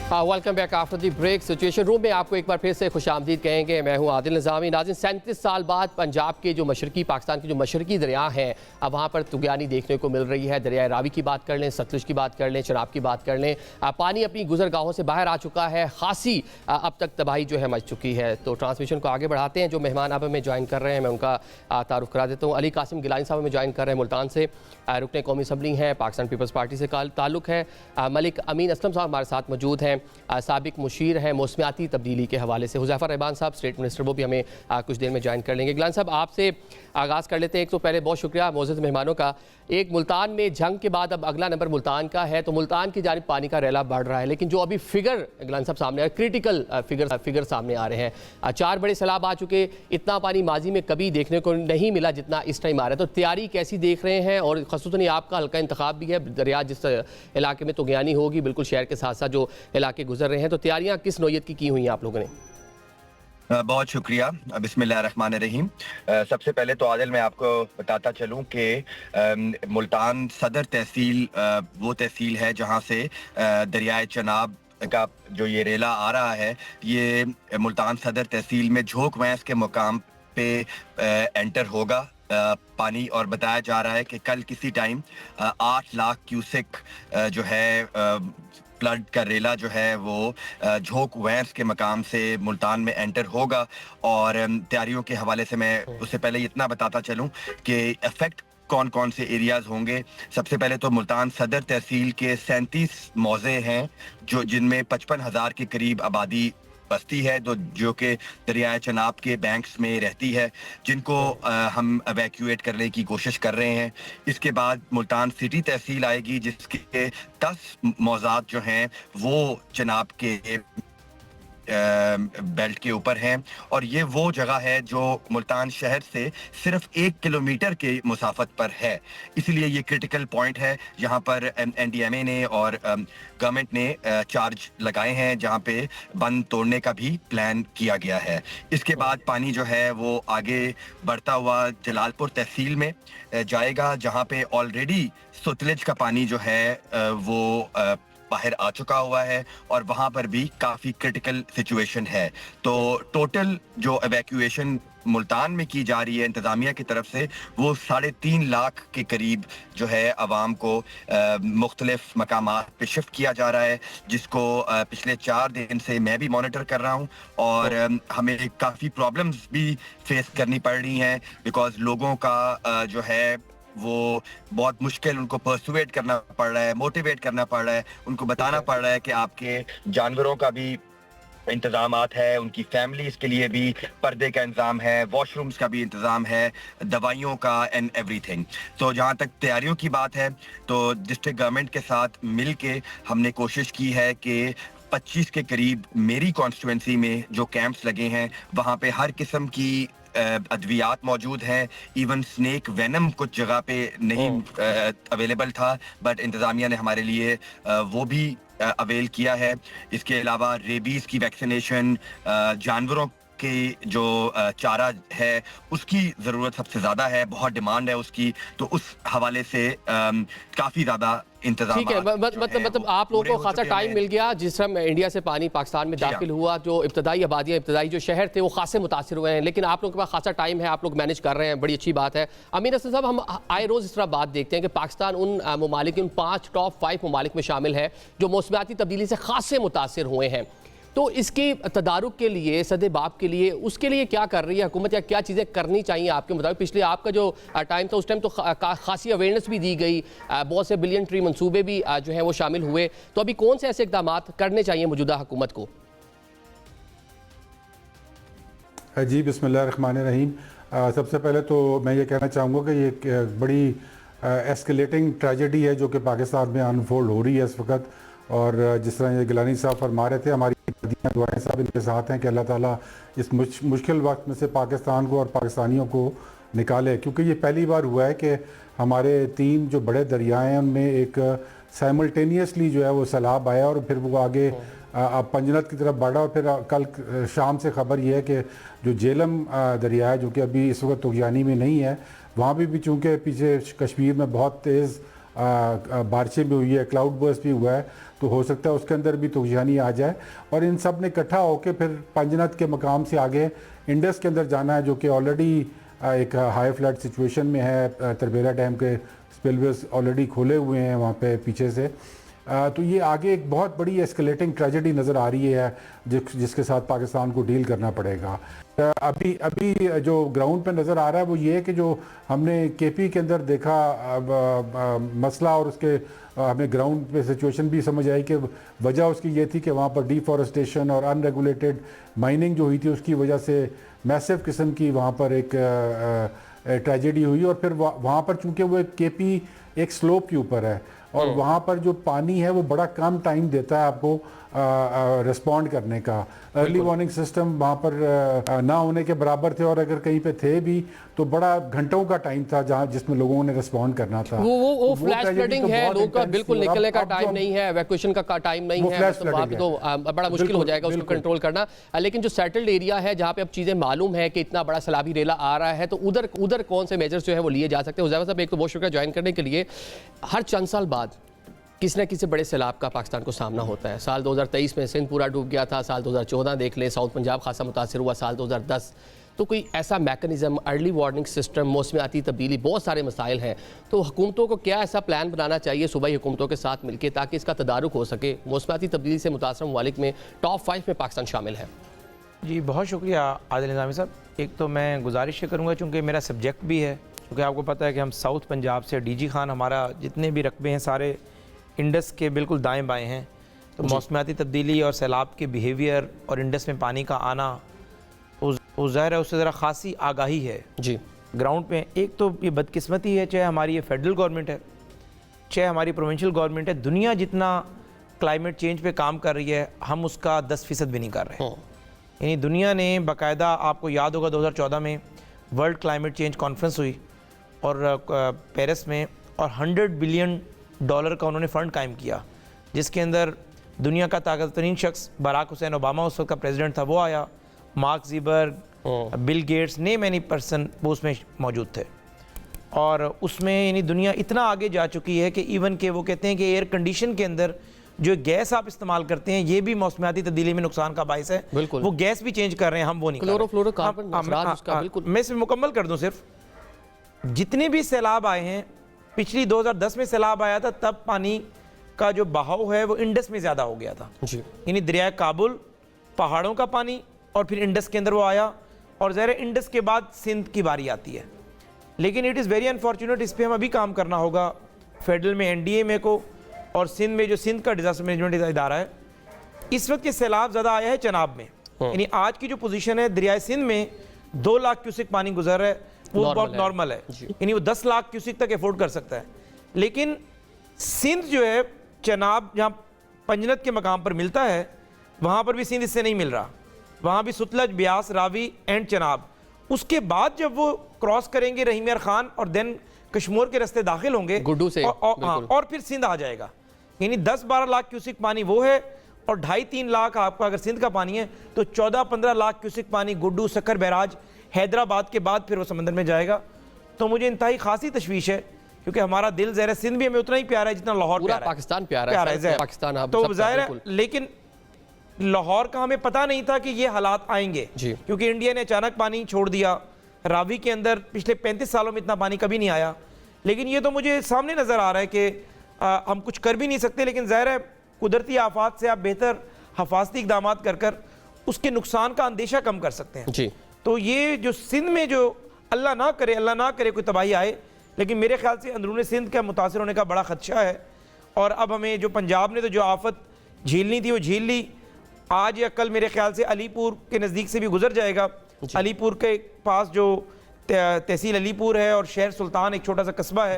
Welcome back after the break. Situation room में आपको एक बार फिर से खुशामदीद कहेंगे। मैं हूं आदिल निज़ामी। नाज़रीन, 37 साल बाद पंजाब के जो मशरकी पाकिस्तान के जो मशरकी दरिया हैं, अब वहाँ पर तुगयानी देखने को मिल रही है। दरियाए रावी की बात कर लें, सतलुज की बात कर लें, चनाब की बात कर लें, पानी अपनी गुजरगाहों से बाहर आ चुका है। खासी अब तक तबाही जो है मच चुकी है। तो ट्रांसमिशन को आगे बढ़ाते हैं। जो मेहमान अब हमें ज्वाइन कर रहे हैं, मैं उनका तारुफ करा देता हूँ। अली कासिम गिलानी साहब हमें ज्वाइन कर रहे हैं मुल्तान से, रुकने कौमी असम्बली हैं, पाकिस्तान पीपल्स पार्टी से ताल्लुक़ है। मलिक अमीन असलम साहब हमारे साथ मौजूद हैं, साबिक मुशीर है मौसमियाती तब्दीली के हवाले से। हुज़ैफा रहमान साहब स्टेट मिनिस्टर, वो भी हमें कुछ देर में ज्वाइन कर लेंगे। गिलानी साहब, आपसे आगाज़ कर लेते हैं। एक तो पहले बहुत शुक्रिया मोअज़्ज़ज़ मेहमानों का। एक, मुल्तान में जंग के बाद अब अगला नंबर मुल्तान का है, तो मुल्तान की जानिब पानी का रैला बढ़ रहा है, लेकिन जो अभी फिगर गिलानी साहब सामने आ क्रिटिकल फिगर सामने आ रहे हैं। 4 बड़े सैलाब आ चुके, इतना पानी माजी में कभी देखने को नहीं मिला जितना इस टाइम आ रहा है। तो तैयारी कैसी देख रहे हैं? और ख़ुसूसन आपका हल्का इंतखाब भी है, दरिया जिस इलाके में तुगयानी होगी, बिल्कुल शहर के साथ साथ जो इलाके गुजर रहे हैं, तो तैयारियाँ किस नौयत की हुई हैं आप लोगों ने? बहुत शुक्रिया। बिस्मिल्लाहिर्रहमानिर्रहीम। सबसे पहले तो आदिल मैं आपको बताता चलूं कि मुल्तान सदर तहसील वो तहसील है जहां से दरियाए चनाब का जो ये रेला आ रहा है, ये मुल्तान सदर तहसील में झोंक वैंस के मुकाम पे एंटर होगा पानी। और बताया जा रहा है कि कल किसी टाइम 8 लाख क्यूसेक जो है फ्लड का रेला जो है वो झोंक वैंस के मकाम से मुल्तान में एंटर होगा। और तैयारियों के हवाले से मैं उससे पहले इतना बताता चलूं कि इफेक्ट कौन कौन से एरियाज होंगे। सबसे पहले तो मुल्तान सदर तहसील के 37 मौजे हैं जो जिनमें 55,000 के करीब आबादी बस्ती है, जो कि दरियाए चनाब के बैंक्स में रहती है, जिनको हम एवैक्यूएट करने की कोशिश कर रहे हैं। इसके बाद मुल्तान सिटी तहसील आएगी जिसके 10 मौज़ात जो हैं वो चनाब के बेल्ट के ऊपर हैं। और ये वो जगह है जो मुल्तान शहर से सिर्फ 1 किलोमीटर के मुसाफत पर है। इसलिए ये क्रिटिकल पॉइंट है। यहाँ पर NDMA ने और गवर्नमेंट ने चार्ज लगाए हैं जहाँ पे बंद तोड़ने का भी प्लान किया गया है। इसके बाद पानी जो है वो आगे बढ़ता हुआ जलालपुर तहसील में जाएगा, जहाँ पे ऑलरेडी सतलुज का पानी जो है वो बाहर आ चुका हुआ है और वहां पर भी काफी क्रिटिकल सिचुएशन है। तो टोटल जो एवैक्यूएशन मुल्तान में की जा रही है इंतजामिया की तरफ से, वो 3.5 लाख के करीब जो है अवाम को मुख्तलिफ मकामात पे शिफ्ट किया जा रहा है, जिसको पिछले 4 दिन से मैं भी मॉनिटर कर रहा हूँ। और हमें काफ़ी प्रॉब्लम्स भी फेस करनी पड़ रही हैं, बिकॉज लोगों का जो है वो बहुत मुश्किल उनको परसुएट करना पड़ रहा है, मोटिवेट करना पड़ रहा है, उनको बताना पड़ रहा है कि आपके जानवरों का भी इंतजामात है, उनकी फैमिलीज के लिए भी पर्दे का इंतजाम है, वॉशरूम्स का भी इंतजाम है, दवाइयों का एंड एवरीथिंग। तो जहाँ तक तैयारियों की बात है, तो डिस्ट्रिक्ट गवर्नमेंट के साथ मिल के हमने कोशिश की है कि 25 के करीब मेरी कॉन्स्टिट्यूंसी में जो कैंप्स लगे हैं वहाँ पे हर किस्म की अद्वियात मौजूद हैं। इवन स्नेक वेनम कुछ जगह पे नहीं अवेलेबल था, बट इंतज़ामिया ने हमारे लिए वो भी अवेल किया है। इसके अलावा रेबीज की वैक्सीनेशन, जानवरों के जो चारा है उसकी ज़रूरत सबसे ज़्यादा है, बहुत डिमांड है उसकी, तो उस हवाले से काफ़ी ज़्यादा इंतजाम। ठीक है, मतलब आप लोगों को खासा टाइम मिल गया। जिस तरह इंडिया से पानी पाकिस्तान में दाखिल हुआ, जो इब्तदाई आबादियाँ, इब्तदाई जो शहर थे वो खासे मुतासिर हुए हैं, लेकिन आप लोगों के पास खासा टाइम है, आप लोग मैनेज कर रहे हैं, बड़ी अच्छी बात है। अमीन असद साहब, हम आए रोज़ इस तरह बात देखते हैं कि पाकिस्तान उन ममालिक, उन 5 टॉप 5 ममालिक में शामिल है जो मौसमियाती तब्दीली से खासे मुतासिर हुए हैं। तो इसके तदारुक के लिए, सदे बाप के लिए, उसके लिए क्या कर रही है हुकूमत, या क्या चीज़ें करनी चाहिए आपके मुताबिक? पिछले आपका जो टाइम था उस टाइम तो खासी अवेयरनेस भी दी गई, बहुत से बिलियन ट्री मंसूबे भी जो हैं वो शामिल हुए। तो अभी कौन से ऐसे इकदाम करने चाहिए मौजूदा हुकूमत को? जी, बिस्मिल्लाहिर्रहमानिर्रहीम। सबसे पहले तो मैं ये कहना चाहूँगा कि ये एक बड़ी एस्केलेटिंग ट्रेजेडी है जो कि पाकिस्तान में अनफोल्ड हो रही है इस वक्त। और जिस तरह ये गिलानी साहब फरमा रहे थे, हमारी दुआएं सब इनके साथ हैं कि अल्लाह ताला इस मुश्किल वक्त में से पाकिस्तान को और पाकिस्तानियों को निकाले, क्योंकि ये पहली बार हुआ है कि हमारे 3 जो बड़े दरिया हैं उनमें एक साइमल्टेनियसली जो है वो सैलाब आया और फिर वो आगे पंजनत की तरफ बढ़ा। और फिर कल शाम से ख़बर यह है कि जो झेलम दरिया है, जो कि अभी इस वक्त तुगयानी में नहीं है, वहाँ भी चूँकि पीछे कश्मीर में बहुत तेज़ बारिशें भी हुई है, क्लाउड बर्स्ट भी हुआ है, तो हो सकता है उसके अंदर भी तुगयानी आ जाए और इन सब ने इकट्ठा होकर फिर पंजनत के मकाम से आगे इंडस के अंदर जाना है, जो कि ऑलरेडी एक हाई फ्लड सिचुएशन में है। तरबेला डैम के स्पिलवेज ऑलरेडी खोले हुए हैं वहाँ पे पीछे से। तो ये आगे एक बहुत बड़ी एस्केलेटिंग ट्रेजेडी नज़र आ रही है जिसके साथ पाकिस्तान को डील करना पड़ेगा। अभी जो ग्राउंड पे नज़र आ रहा है वो ये है कि जो हमने केपी के अंदर देखा मसला और उसके हमें ग्राउंड पे सिचुएशन भी समझ आई कि वजह उसकी ये थी कि वहाँ पर डिफॉरेस्टेशन और अनरेगुलेटेड माइनिंग जो हुई थी उसकी वजह से मैसिव किस्म की वहाँ पर एक ट्रेजेडी हुई और फिर वहाँ पर चूँकि वो केपी एक स्लोप के ऊपर है और वहाँ पर जो पानी है वो बड़ा कम टाइम देता है आपको रिस्पॉन्ड करने का। अर्ली वार्निंग सिस्टम वहाँ पर ना होने के बराबर थे और अगर कहीं पे थे भी तो बड़ा घंटों का टाइम था जहाँ जिसमें लोगों ने रिस्पॉन्ड करना था। वो फ्लैश फ्लडिंग है, लोगों का बिल्कुल निकलने का टाइम नहीं है, इवैक्यूएशन का टाइम नहीं है, तो वहाँ पे तो बड़ा मुश्किल हो जाएगा उसको कंट्रोल करना। लेकिन जो सेटल्ड एरिया है जहाँ पे अब चीज़ें मालूम है कि इतना बड़ा सैलाबी रेला आ रहा है, तो उधर कौन से मेजर्स जो है वो लिए जा सकते हैं। हुज़ैफा साहब, एक तो बहुत शुक्रिया ज्वाइन करने के लिए। हर चंद साल बाद किसी न किसी बड़े सैलाब का पाकिस्तान को सामना होता है। साल 2023 में सिंध पूरा डूब गया था, साल 2014 देख ले, साउथ पंजाब खासा मुतासिर हुआ, साल 2010। तो कोई ऐसा मैकेनिज्म, अर्ली वार्निंग सिस्टम, मौसमियाती तब्दीली, बहुत सारे मसाइल हैं, तो हुकूमतों को क्या ऐसा प्लान बनाना चाहिए सूबाई हुकूमतों के साथ मिलकर ताकि इसका तदारुक हो सके। मौसमियाती तब्दीली से मुतासर ममालिक में टॉप 5 में पाकिस्तान शामिल है। जी बहुत शुक्रिया आदिल निज़ामी साहब। एक तो मैं गुजारिश करूँगा, चूँकि मेरा सब्जेक्ट भी है, क्योंकि आपको पता है कि हम साउथ पंजाब से डीजी खान, हमारा जितने भी रकबे हैं सारे इंडस के बिल्कुल दाएं बाएं हैं। तो मौसमियाती तब्दीली और सैलाब के बिहेवियर और इंडस में पानी का आना उस ज़ाहिर है उससे ज़रा ख़ासी आगाही है जी ग्राउंड पे। एक तो ये बदकिस्मती है, चाहे हमारी ये फेडरल गवर्नमेंट है चाहे हमारी प्रोविंशियल गवर्नमेंट है, दुनिया जितना क्लाइमेट चेंज पे काम कर रही है हम उसका 10% भी नहीं कर रहे। यानी दुनिया ने बाकायदा, आपको याद होगा 2014 में वर्ल्ड क्लाइमेट चेंज कॉन्फ्रेंस हुई और पेरिस में, और $100 बिलियन का उन्होंने फ़ंड कायम किया, जिसके अंदर दुनिया का ताकततरीन शख्स बराक हुसैन ओबामा उस वक्त का प्रेसिडेंट था, वो आया, Mark Zuckerberg, Bill Gates, name any person वो उसमें मौजूद थे। और उसमें यानी दुनिया इतना आगे जा चुकी है कि इवन के वो कहते हैं कि एयर कंडीशन के अंदर जो गैस आप इस्तेमाल करते हैं ये भी मौसमियाती तब्दीली में नुकसान का बायस है। बिल्कुल, वो गैस भी चेंज कर रहे हैं, हम वो नहीं कर रहे। मैं इसमें मुकम्मल कर दूं, सिर्फ जितने भी सैलाब आए हैं, पिछली 2010 में सैलाब आया था, तब पानी का जो बहाव है वो इंडस में ज़्यादा हो गया था। यानी दरिया काबुल, पहाड़ों का पानी, और फिर इंडस के अंदर वो आया, और ज़ाहिर है इंडस के बाद सिंध की बारी आती है। लेकिन इट इज़ वेरी अनफॉर्चुनेट, इस पर हम अभी काम करना होगा फेडरल में NDMA को, और सिंध में जो सिंध का डिजास्टर मैनेजमेंट इदारा है। इस वक्त ये सैलाब ज़्यादा आया है चनाब में, यानी आज की जो पोजीशन है दरिया सिंध में 2 लाख क्यूसिक पानी गुजर रहा है, वो बहुत नॉर्मल है, यानी वो 10 लाख क्यूसिक तक एफोर्ड कर सकता है। लेकिन सिंध जो है चनाब जहाँ पंजनत के मकाम पर मिलता है, वहाँ पर भी सिंध इससे नहीं मिल रहा, वहाँ भी सुतलज, ब्यास, रावी एंड चनाब। उसके बाद जब वो क्रॉस करेंगे रहीम यार खान और देन कश्मीर के रास्ते दाखिल होंगे गुड्डू से, और फिर सिंध आ जाएगा। यानी 10-12 लाख क्यूसिक पानी वो है, और 2.5-3 लाख आपका अगर सिंध का पानी है तो 14-15 लाख क्यूसिक पानी गुड्डू, सक्कर बैराज, हैदराबाद के बाद फिर वो समंदर में जाएगा। तो मुझे इंतहाई खासी तशवीश है, क्योंकि हमारा दिल ज़ाहिर है सिंध भी हमें उतना ही प्यारा है जितना लाहौर प्यारा है, पाकिस्तान प्यारा है पाकिस्तान तो ज़ाहिर है। लेकिन लाहौर का हमें पता नहीं था कि ये हालात आएंगे, क्योंकि इंडिया ने अचानक पानी छोड़ दिया। रावी के अंदर पिछले 35 सालों में इतना पानी कभी नहीं आया। लेकिन ये तो मुझे सामने नज़र आ रहा है कि हम कुछ कर भी नहीं सकते, लेकिन ज़ाहिर है कुदरती आफात से आप बेहतर हफाजती इक़दाम कर उसके नुकसान का अंदेशा कम कर सकते हैं जी। तो ये जो सिंध में जो अल्लाह ना करे कोई तबाही आए, लेकिन मेरे ख्याल से अंदरूनी सिंध का मुतासर होने का बड़ा खदशा है। और अब हमें जो पंजाब ने तो जो आफत झेलनी थी वो झेल ली, आज या कल मेरे ख्याल से अलीपुर के नज़दीक से भी गुजर जाएगा। अलीपुर के पास जो तहसील अलीपुर है और शहर सुल्तान एक छोटा सा कस्बा है,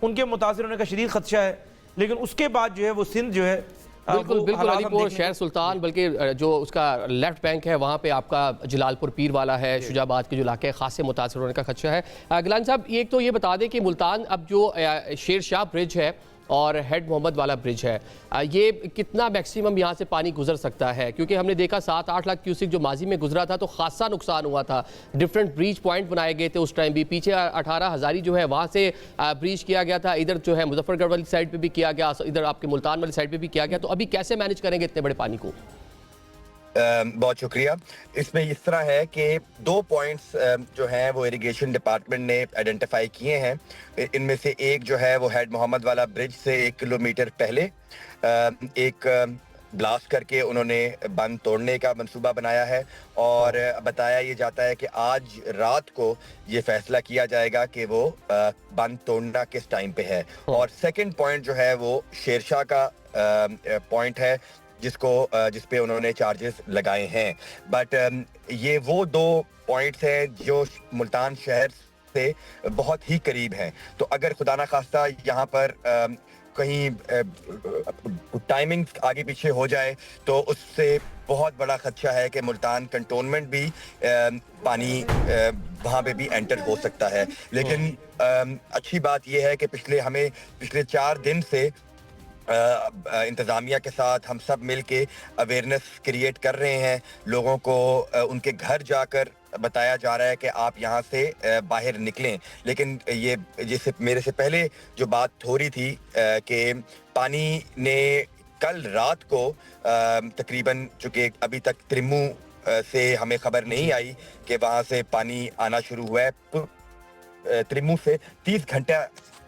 उनके मुतासर होने का शदीद खदशा है। लेकिन उसके बाद जो है वो सिंध जो है बिल्कुल अलीपुर, शहर सुल्तान, बल्कि जो उसका लेफ्ट बैंक है वहाँ पे आपका जलालपुर पीर वाला है, शुजाबाद के जो इलाके खासे मुतासर होने का खदशा है। गिलानी साहब, एक तो ये बता दें कि मुल्तान अब जो शेर शाह ब्रिज है और हेड मोहम्मद वाला ब्रिज है, ये कितना मैक्सिमम यहाँ से पानी गुजर सकता है? क्योंकि हमने देखा 7-8 लाख क्यूसिक जो माजी में गुजरा था तो खासा नुकसान हुआ था, डिफरेंट ब्रीच पॉइंट बनाए गए थे उस टाइम भी, पीछे 18 हज़ारी जो है वहाँ से ब्रीच किया गया था, इधर जो है मुजफ्फरगढ़ वाली साइड पे भी किया गया, इधर आपके मुल्तान वाली साइड पे भी किया गया। तो अभी कैसे मैनेज करेंगे इतने बड़े पानी को? बहुत शुक्रिया। इसमें इस तरह है कि 2 पॉइंट्स जो हैं वो इरिगेशन डिपार्टमेंट ने आइडेंटिफाई किए हैं। इनमें से एक जो है वो हेड मोहम्मद वाला ब्रिज से 1 किलोमीटर पहले एक ब्लास्ट करके उन्होंने बंद तोड़ने का मंसूबा बनाया है, और बताया ये जाता है कि आज रात को ये फैसला किया जाएगा कि वो बंद तोड़ना किस टाइम पे है। और सेकंड पॉइंट जो है वो शेरशाह का पॉइंट है जिस पे उन्होंने चार्जेस लगाए हैं। बट ये वो 2 पॉइंट्स हैं जो मुल्तान शहर से बहुत ही करीब हैं। तो अगर खुदा ना खास्ता यहाँ पर कहीं टाइमिंग आगे पीछे हो जाए तो उससे बहुत बड़ा खदशा है कि मुल्तान कंटोनमेंट भी पानी वहाँ पे भी एंटर हो सकता है। लेकिन अच्छी बात यह है कि पिछले 4 दिन से इंतज़ामिया के साथ हम सब मिल के अवेयरनेस क्रिएट कर रहे हैं। लोगों को उनके घर जाकर बताया जा रहा है कि आप यहाँ से बाहर निकलें। लेकिन ये जैसे मेरे से पहले जो बात हो रही थी कि पानी ने कल रात को तकरीबन, चूँकि अभी तक त्रिम्मू से हमें खबर नहीं आई कि वहाँ से पानी आना शुरू हुआ है, तो त्रिम्मू से 30 घंटा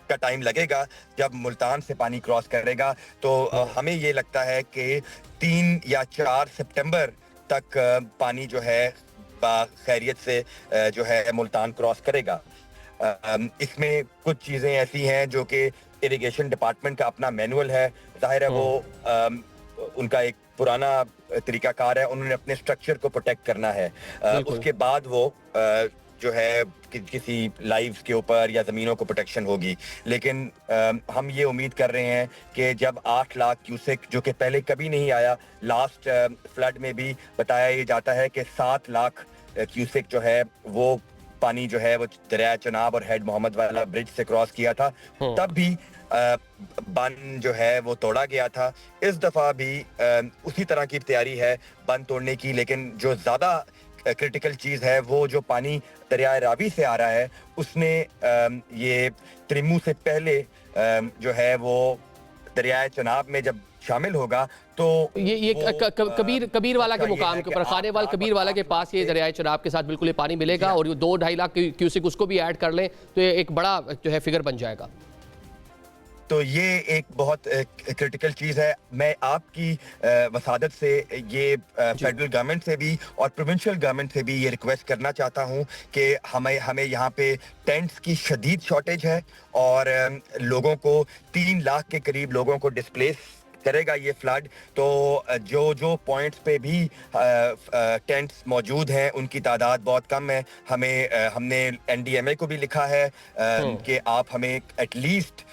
का टाइम लगेगा जब मुल्तान से पानी क्रॉस करेगा। तो हमें ये लगता है कि 3 या 4 सितंबर तक पानी जो है खैरियत से जो है मुल्तान क्रॉस करेगा। इसमें कुछ चीज़ें ऐसी हैं जो कि इरिगेशन डिपार्टमेंट का अपना मैनुअल है, जाहिर है वो उनका एक पुराना तरीकाकार है, उन्होंने अपने स्ट्रक्चर को प्रोटेक्ट करना है। उसके बाद वो जो है किसी लाइव्स के ऊपर या ज़मीनों को प्रोटेक्शन होगी। लेकिन हम ये उम्मीद कर रहे हैं कि जब 8 लाख क्यूसेक, जो कि पहले कभी नहीं आया, लास्ट फ्लड में भी बताया ये जाता है कि 7 लाख क्यूसेक जो है वो पानी जो है वो दरिया चनाब और हेड मोहम्मद वाला ब्रिज से क्रॉस किया था, तब भी बंद जो है वो तोड़ा गया था। इस दफ़ा भी उसी तरह की तैयारी है बंद तोड़ने की। लेकिन जो ज़्यादा क्रिटिकल चीज़ है वो जो पानी दरिया रावी से आ रहा है, उसने ये त्रिम्मू से पहले जो है वो दरिया चनाब में जब शामिल होगा तो ये कबीर वाला के मुकाम के ऊपर, खानेवाल कबीर वाला के पास ये दरिया चनाब के साथ बिल्कुल ये पानी मिलेगा, और ये 2-2.5 लाख क्यूसिक उसको भी ऐड कर लें तो ये एक बड़ा जो है फिगर बन जाएगा। तो ये एक बहुत क्रिटिकल चीज़ है। मैं आपकी वसादत से ये फेडरल गवर्नमेंट से भी और प्रोविंशियल गवर्नमेंट से भी ये रिक्वेस्ट करना चाहता हूँ कि हमें यहाँ पे टेंट्स की शदीद शॉर्टेज है, और लोगों को 3 लाख के करीब लोगों को डिस्प्लेस करेगा ये फ्लड। तो जो पॉइंट्स पे भी टेंट्स मौजूद हैं उनकी तादाद बहुत कम है। हमने NDMA को भी लिखा है कि आप हमें at least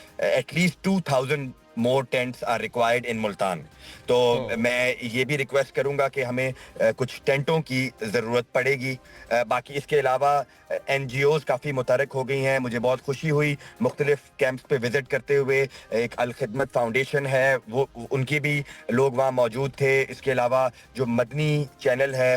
2000 more tents are required in Multan. तो मैं ये भी रिक्वेस्ट करूंगा कि हमें कुछ टेंटों की ज़रूरत पड़ेगी। बाकी इसके अलावा NGOs काफ़ी मुतहरक हो गई हैं। मुझे बहुत खुशी हुई मुख्तलिफ कैंप्स पे विज़िट करते हुए। एक अल खिदमत फाउंडेशन है, वो उनकी भी लोग वहाँ मौजूद थे। इसके अलावा जो मदनी चैनल है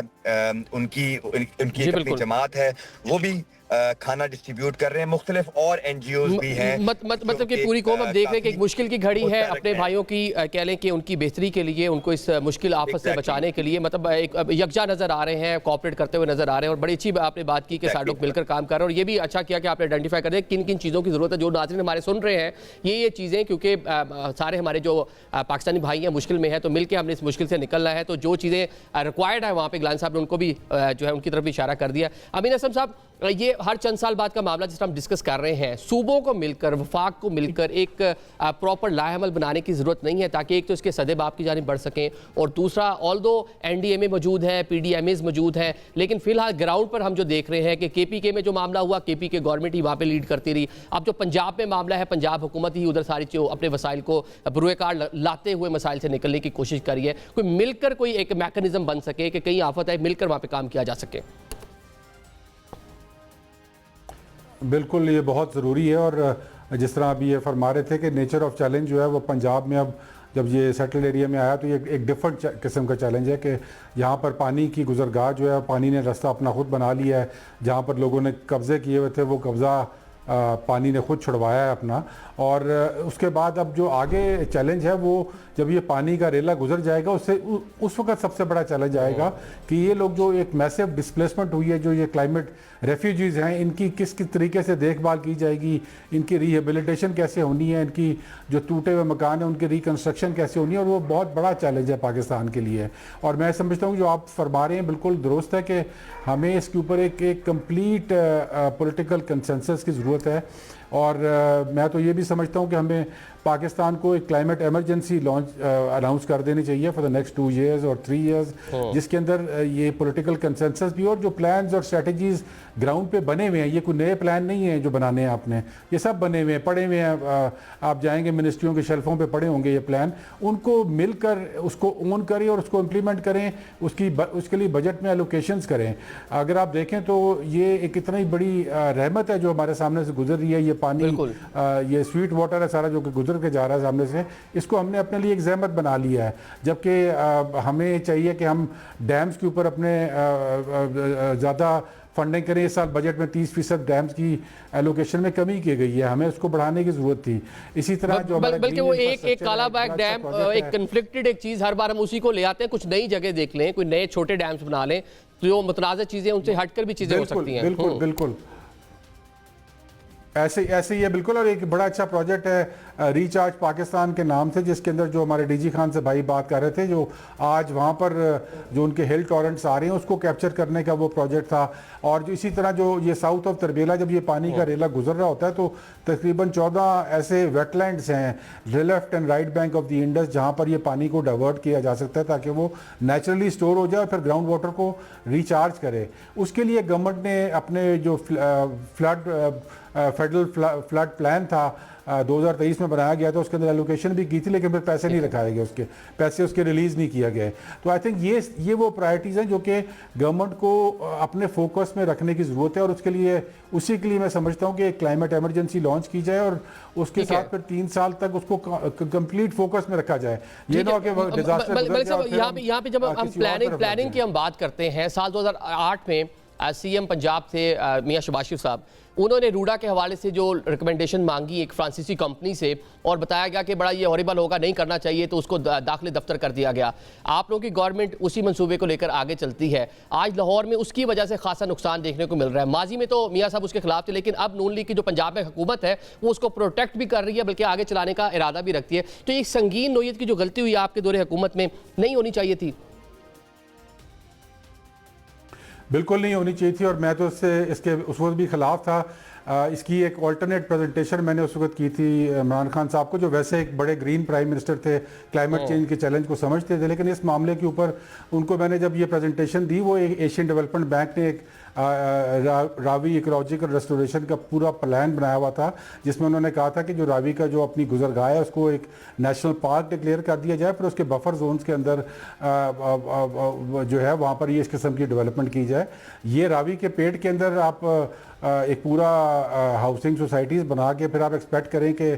उनकी एक अपनी जमात है, वो भी खाना डिस्ट्रीब्यूट कर रहे हैं। मुख्तलिफ और NGOs भी हैं। मतलब कि पूरी कौम अब देख रहे हैं कि एक मुश्किल की घड़ी है अपने भाइयों की, कह लें कि उनकी बेहतरी के लिए, उनको इस मुश्किल आफत से बचाने के लिए मतलब एक यकजा नज़र आ रहे हैं, कोऑपरेट करते हुए नज़र आ रहे हैं। और बड़ी अच्छी आपने बात की कि सारे लोग मिलकर काम कर रहे हैं, और ये भी अच्छा किया कि आपने आइडेंटिफाई कर दिया किन किन चीज़ों की ज़रूरत है। जो नाज़रीन हमारे सुन रहे हैं ये चीज़ें, क्योंकि सारे हमारे जो पाकिस्तानी भाई हैं मुश्किल में है, तो मिलकर हमने इस मुश्किल से निकलना है। तो जो चीज़ें रिक्वायर्ड है वहाँ पर गिलानी साहब ने उनको भी जो है उनकी तरफ इशारा कर दिया। अमीन असम साहब, ये हर चंद साल बाद का मामला जिस हम डिस्कस कर रहे हैं, सूबों को मिलकर, वफाक को मिलकर एक प्रॉपर लाएअमल बनाने की ज़रूरत नहीं है, ताकि एक तो इसके सदेबाब की जानिब बढ़ सकें, और दूसरा ऑल्दो NDMA मौजूद है, PDMAs मौजूद हैं, लेकिन फिलहाल ग्राउंड पर हम जो देख रहे हैं कि KPK में जो मामला हुआ, KPK गवर्नमेंट ही वहाँ पर लीड करती रही। अब जो पंजाब में मामला है, पंजाब हुकूमत ही उधर सारी चीज़ अपने वसाइल को बुरुएकार लाते हुए मसाइल से निकलने की कोशिश करी है। कोई मिलकर कोई एक मैकेनिज्म बन सके कि कहीं आफत है, मिलकर वहाँ पर काम किया जा सके। बिल्कुल, ये बहुत ज़रूरी है। और जिस तरह अभी ये फरमा रहे थे कि नेचर ऑफ चैलेंज जो है वो पंजाब में अब जब ये सेटल्ड एरिया में आया तो ये एक डिफरेंट किस्म का चैलेंज है कि यहाँ पर पानी की गुजरगाह जो है, पानी ने रास्ता अपना खुद बना लिया है। जहाँ पर लोगों ने कब्ज़े किए हुए थे वो कब्ज़ा पानी ने खुद छुड़वाया है अपना। और उसके बाद अब जो आगे चैलेंज है वो जब ये पानी का रेला गुजर जाएगा उससे उस वक्त सबसे बड़ा चैलेंज आएगा कि ये लोग जो एक मैसिव डिस्प्लेसमेंट हुई है, जो ये क्लाइमेट रेफ्यूजीज हैं, इनकी किस किस तरीके से देखभाल की जाएगी, इनकी रिहेबिलिटेशन कैसे होनी है, इनकी जो टूटे हुए मकान हैं उनकी रिकन्स्ट्रक्शन कैसे होनी है, और वो बहुत बड़ा चैलेंज है पाकिस्तान के लिए। और मैं समझता हूँ जो आप फरमा रहे हैं बिल्कुल दुरुस्त है कि हमें इसके ऊपर एक कंप्लीट पॉलिटिकल कंसेंसस की ज़रूरत है। और मैं तो ये भी समझता हूँ कि हमें पाकिस्तान को एक क्लाइमेट इमरजेंसी लॉन्च अनाउंस कर देनी चाहिए फॉर द नेक्स्ट 2 years और 3 years, जिसके अंदर ये पॉलिटिकल कंसेंसस भी और जो प्लान्स और स्ट्रेटजीज ग्राउंड पे बने हुए हैं, ये कोई नए प्लान नहीं है जो बनाने हैं आपने, ये सब बने हुए हैं, पड़े हुए हैं। आप जाएंगे मिनिस्ट्रियों के शेल्फों पे पड़े होंगे ये प्लान, उनको मिलकर उसको ओन करें और उसको इम्प्लीमेंट करें, उसके लिए बजट में एलोकेशंस करें। अगर आप देखें तो ये एक इतनी बड़ी रहमत है जो हमारे सामने से गुजर रही है, ये पानी, ये स्वीट वाटर है सारा जो कि गुजर के जा रहा है सामने से, इसको हमने अपने लिए एक जहमत बना लिया है। जबकि हमें चाहिए कि हम डैम्स के ऊपर अपने ज़्यादा फंडिंग करें। इस साल बजट में 30% डैम्स की एलोकेशन में कमी की गई है, हमें उसको बढ़ाने की जरूरत थी। इसी तरह जो बल्कि वो एक कालाबाग डैम एक कन्फ्लिक्टेड एक चीज, हर बार हम उसी को ले आते हैं। कुछ नई जगह देख लें, कोई नए छोटे डैम्स बना लें, तो जो मुतनाज़ चीजें उनसे हटकर भी चीजें हो सकती हैं। बिल्कुल बिल्कुल ऐसे ही है बिल्कुल। और एक बड़ा अच्छा प्रोजेक्ट है रिचार्ज पाकिस्तान के नाम से, जिसके अंदर जो हमारे डीजी खान से भाई बात कर रहे थे, जो आज वहाँ पर जो उनके हिल टॉरेंट्स आ रहे हैं उसको कैप्चर करने का वो प्रोजेक्ट था। और जो इसी तरह जो ये साउथ ऑफ तरबेला जब ये पानी का रेला गुजर रहा होता है तो तकरीबन 14 ऐसे वेटलैंड्स हैं left and right bank of the Indus जहाँ पर ये पानी को डाइवर्ट किया जा सकता है ताकि वो नेचुरली स्टोर हो जाए और फिर ग्राउंड वाटर को रिचार्ज करे। उसके लिए गवर्नमेंट ने अपने जो फेडरल फ्लड प्लान था 2023 में बनाया गया था, उसके अंदर एलोकेशन भी की थी, लेकिन फिर पैसे नहीं रखाए गए, उसके पैसे उसके रिलीज़ नहीं किया गया। तो आई थिंक ये वो प्रायोरिटीज़ हैं जो कि गवर्नमेंट को अपने फोकस में रखने की ज़रूरत है। और उसके लिए उसी के लिए मैं समझता हूँ कि क्लाइमेट इमरजेंसी लॉन्च की जाए और उसके साथ फिर 3 साल तक उसको कंप्लीट फोकस में रखा जाए। ये ना कि डिजास्टर। यहाँ पे जब हम प्लानिंग की हम बात करते हैं, साल 2008 में सीएम पंजाब थे मियां शहबाज शरीफ साहब, उन्होंने रूडा के हवाले से जो रिकमेंडेशन मांगी एक फ्रांसीसी कंपनी से, और बताया गया कि बड़ा ये हॉरिबल होगा, नहीं करना चाहिए, तो उसको दाखिले दफ्तर कर दिया गया। आप लोगों की गवर्नमेंट उसी मंसूबे को लेकर आगे चलती है। आज लाहौर में उसकी वजह से खासा नुकसान देखने को मिल रहा है। माजी में तो मियां साहब उसके खिलाफ थे, लेकिन अब नून लीग की जो पंजाब में हुकूमत है वो उसको प्रोटेक्ट भी कर रही है, बल्कि आगे चलाने का इरादा भी रखती है। तो एक संगीन नोयत की जो गलती हुई आपके दौरे हुकूमत में, नहीं होनी चाहिए थी? बिल्कुल नहीं होनी चाहिए थी, और मैं तो इसके उस वक्त भी खिलाफ था। इसकी एक ऑल्टरनेट प्रेजेंटेशन मैंने उस वक्त की थी इमरान खान साहब को, जो वैसे एक बड़े ग्रीन प्राइम मिनिस्टर थे, क्लाइमेट चेंज के चैलेंज को समझते थे, लेकिन इस मामले के ऊपर उनको मैंने जब ये प्रेजेंटेशन दी, वो एशियन डेवलपमेंट बैंक ने एक रावी इकोलॉजिकल रेस्टोरेशन का पूरा प्लान बनाया हुआ था, जिसमें उन्होंने कहा था कि जो रावी का जो अपनी गुजरगाह है उसको एक नेशनल पार्क डिक्लेयर कर दिया जाए, फिर उसके बफर जोन्स के अंदर जो है वहाँ पर ये इस किस्म की डेवलपमेंट की जाए। ये रावी के पेट के अंदर आप एक पूरा हाउसिंग सोसाइटीज़ बना के फिर आप एक्सपेक्ट करें कि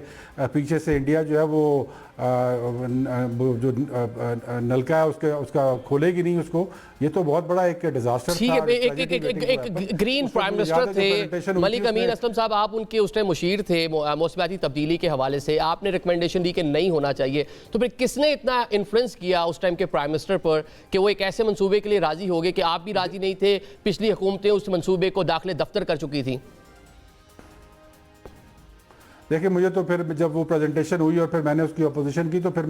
पीछे से इंडिया जो है वो जो नलका है उसका खोलेगी नहीं उसको। ये तो बहुत बड़ा एक डिजास्टर था। एक ग्रीन प्राइम मिनिस्टर थे मलिक अमीन असलम साहब, आप उनके उस टाइम मुशीर थे मौसमियाती तब्दीली के हवाले से, आपने रिकमेंडेशन दी कि नहीं होना चाहिए, तो फिर किसने इतना इन्फ्लुएंस किया उस टाइम के प्राइम मिनिस्टर पर कि वो एक ऐसे मंसूबे के लिए राजी हो गए कि आप भी राजी नहीं थे, पिछली हुकूमतें उस मंसूबे को दाखिले दफ्तर कर चुकी थी? देखिए, मुझे तो फिर जब वो प्रेजेंटेशन हुई और फिर मैंने उसकी अपोजिशन की, तो फिर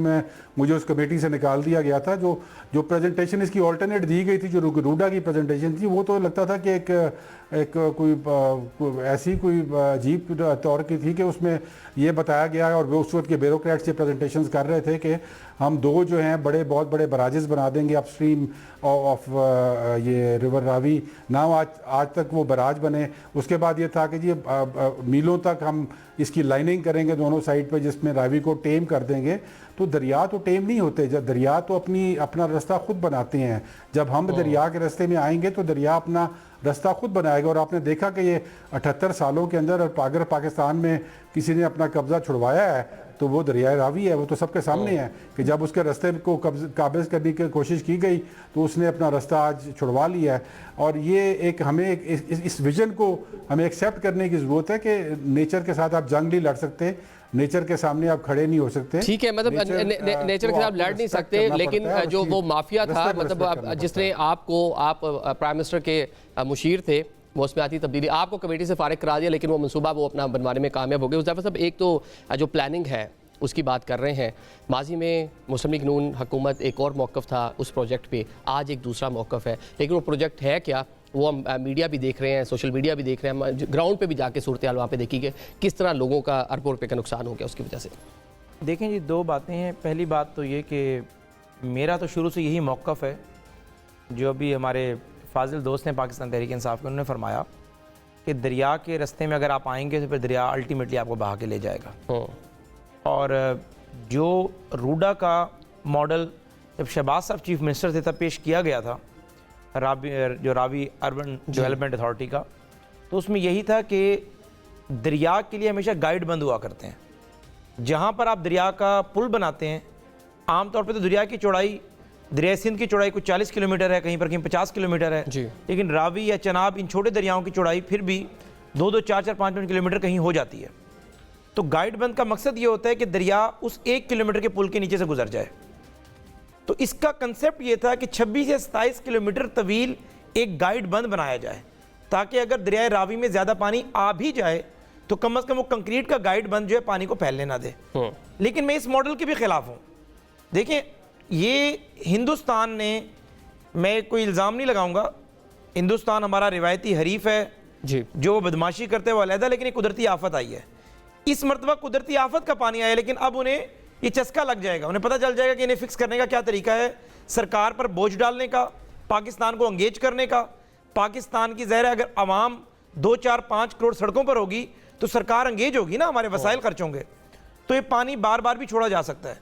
मुझे उस कमेटी से निकाल दिया गया था। जो प्रेजेंटेशन इसकी ऑल्टरनेट दी गई थी, जो रूडा की प्रेजेंटेशन थी, वो तो लगता था कि कोई ऐसी कोई अजीब तौर की थी कि उसमें ये बताया गया, और वो उस वक्त के ब्यूरोक्रेट्स ये प्रेजेंटेशंस कर रहे थे कि हम 2 जो हैं बहुत बड़े बराजेस बना देंगे अपस्ट्रीम ऑफ ये रिवर रावी ना। आज तक वो बराज बने। उसके बाद ये था कि जी मीलों तक हम इसकी लाइनिंग करेंगे दोनों साइड पे, जिसमें रावी को टेम कर देंगे। तो दरिया तो टेम नहीं होते, जब दरिया तो अपना रास्ता खुद बनाते हैं। जब हम दरिया के रास्ते में आएंगे तो दरिया रास्ता खुद बनाएगा। और आपने देखा कि ये 78 सालों के अंदर अगर पाकिस्तान में किसी ने अपना कब्जा छुड़वाया है तो वो दरियाए रावी है। वो तो सबके सामने है कि जब उसके रास्ते को काबिज करने की कोशिश की गई तो उसने अपना रास्ता आज छुड़वा लिया है। और ये एक हमें इस विजन को हमें एक्सेप्ट करने की ज़रूरत है कि नेचर के साथ आप जंग नहीं लड़ सकते, नेचर के सामने आप खड़े नहीं हो सकते। ठीक है, मतलब नेचर के साथ लड़ नहीं सकते, लेकिन जो वो माफिया था, मतलब जिसने आप प्राइम मिनिस्टर के मुशीर थे, मौसम आती तब्दीली आपको कमेटी से फारिग करा दिया, लेकिन वो मनसूबा वो अपना बनवाने में कामयाब हो गए। उस दफ़ा सब एक तो जो प्लानिंग है उसकी बात कर रहे हैं। माजी में मुस्लिम लीग नून हुकूमत एक और मौक़िफ़ था उस प्रोजेक्ट पे, आज एक दूसरा मौक़िफ़ है, लेकिन वो प्रोजेक्ट है क्या वो हम मीडिया भी देख रहे हैं, सोशल मीडिया भी देख रहे हैं, ग्राउंड पे भी जाके सूरत हाल वहाँ पे देखी कि किस तरह लोगों का अरबों रुपये का नुकसान हो गया उसकी वजह से। देखें जी, दो बातें हैं। पहली बात तो ये कि मेरा तो शुरू से यही मौक़िफ़ है जो अभी हमारे फाजिल दोस्त हैं पाकिस्तान तहरीक इंसाफ के, उन्होंने फरमाया कि दरिया के रास्ते में अगर आप आएंगे तो फिर दरिया अल्टीमेटली आपको बहा के ले जाएगा। और जो रूडा का मॉडल जब शहबाज साहब चीफ मिनिस्टर थे तब पेश किया गया था, रावी अर्बन डेवलपमेंट अथॉरिटी का, तो उसमें यही था कि दरिया के लिए हमेशा गाइड बंद हुआ करते हैं। जहाँ पर आप दरिया का पुल बनाते हैं, आमतौर पर तो दरिया की चौड़ाई, दरिया सिंध की चौड़ाई कुछ 40 किलोमीटर है, कहीं पर कहीं 50 किलोमीटर है जी। लेकिन रावी या चनाब, इन छोटे दरियाओं की चौड़ाई फिर भी 2-2, 4-4, 5-5 किलोमीटर कहीं हो जाती है। तो गाइड बंद का मकसद ये होता है कि दरिया उस 1 किलोमीटर के पुल के नीचे से गुजर जाए। तो इसका कंसेप्ट ये था कि 26 या 27 किलोमीटर तवील एक गाइड बंद बनाया जाए, ताकि अगर दरिया रावी में ज़्यादा पानी आ भी जाए तो कम अज़ कम वो कंक्रीट का गाइड बंद जो है पानी को फैलने ना दे। लेकिन मैं इस मॉडल के भी खिलाफ हूँ। देखें, ये हिंदुस्तान ने, मैं कोई इल्ज़ाम नहीं लगाऊंगा, हिंदुस्तान हमारा रिवायती हरीफ है जी, जो बदमाशी करते हुए अलहदा, लेकिन एक कुदरती आफत आई है। इस मरतबा कुदरती आफत का पानी आया, लेकिन अब उन्हें ये चस्का लग जाएगा, उन्हें पता चल जाएगा कि इन्हें फिक्स करने का क्या तरीका है, सरकार पर बोझ डालने का, पाकिस्तान को अंगेज करने का। पाकिस्तान की ज़ाहिर है अगर आवाम 2, 4, 5 करोड़ सड़कों पर होगी तो सरकार अंगेज होगी ना, हमारे वसाइल खर्च होंगे, तो ये पानी बार बार भी छोड़ा जा सकता है।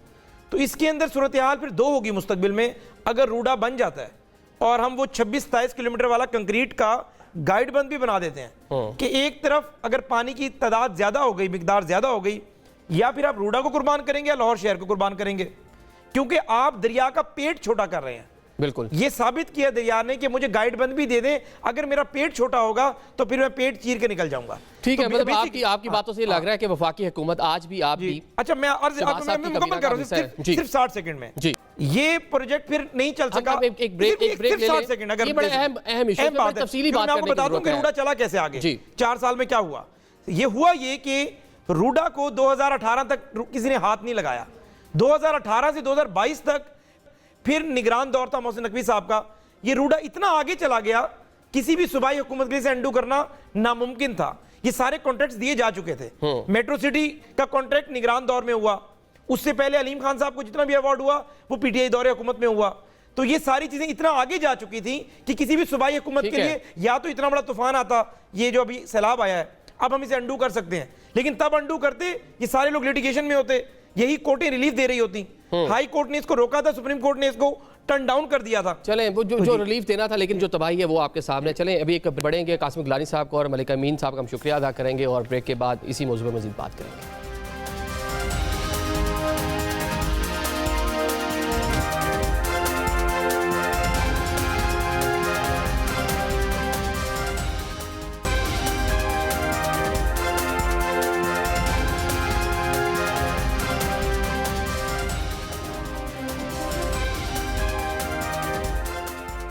तो इसके अंदर सूरत हाल फिर दो होगी मुस्तकबिल में, अगर रूडा बन जाता है और हम वो 26-27 किलोमीटर वाला कंक्रीट का गाइड बंद भी बना देते हैं कि एक तरफ अगर पानी की तादाद ज्यादा हो गई, मिकदार ज्यादा हो गई, या फिर आप रूडा को कुर्बान करेंगे या लाहौर शहर को कुर्बान करेंगे, क्योंकि आप दरिया का पेट छोटा कर रहे हैं। बिल्कुल, ये साबित किया दरिया ने कि मुझे गाइड बंद भी दे दें, अगर मेरा पेट छोटा होगा तो फिर मैं पेट चीर के निकल जाऊंगा। ठीक है, मतलब आपकी बातों से लग रहा है कि वफाकी हुकूमत आज भी आप भी। अच्छा, मैं मुकम्मल कर रहा हूं सिर्फ 60 सेकंड में जी। ये प्रोजेक्ट फिर नहीं चल सका। एक ब्रेक 60 सेकंड, अगर ये बड़ा अहम इशू है, मैं तफसीली बात करने की बता दूं कि रूडा चला कैसे आगे। 4 साल में क्या हुआ, ये हुआ ये कि रूडा को 2018 तक किसी ने हाथ नहीं लगाया। 2018 से 2022 तक फिर निगरान दौर था मोहसिन नकवी साहब का। ये रूडा इतना आगे चला गया, किसी भी सूबाई हुकूमत के लिए अंडू करना नामुमकिन था। ये सारे कॉन्ट्रैक्ट्स दिए जा चुके थे। मेट्रो सिटी का कॉन्ट्रैक्ट निगरान दौर में हुआ, उससे पहले अलीम खान साहब को जितना भी अवार्ड हुआ वो पीटीआई दौरे हुकूमत में हुआ। तो ये सारी चीजें इतना आगे जा चुकी थी कि किसी भी सूबाई हुकूमत के लिए या तो इतना बड़ा तूफान आता, ये जो अभी सैलाब आया है, अब हम इसे अंडू कर सकते हैं, लेकिन तब अंडू करते ये सारे लोग लिटिगेशन में होते, यही कोर्टें रिलीफ दे रही होती। हाई कोर्ट ने इसको रोका था, सुप्रीम कोर्ट ने इसको टर्न डाउन कर दिया था। चलें, वो जो रिलीफ देना था, लेकिन जो तबाही है वो आपके सामने। चलें, अभी एक बढ़ेंगे, कासिम गिलानी साहब को और मलिक अमीन साहब का हम शुक्रिया अदा करेंगे और ब्रेक के बाद इसी मौजूद पर मजीद बात करेंगे।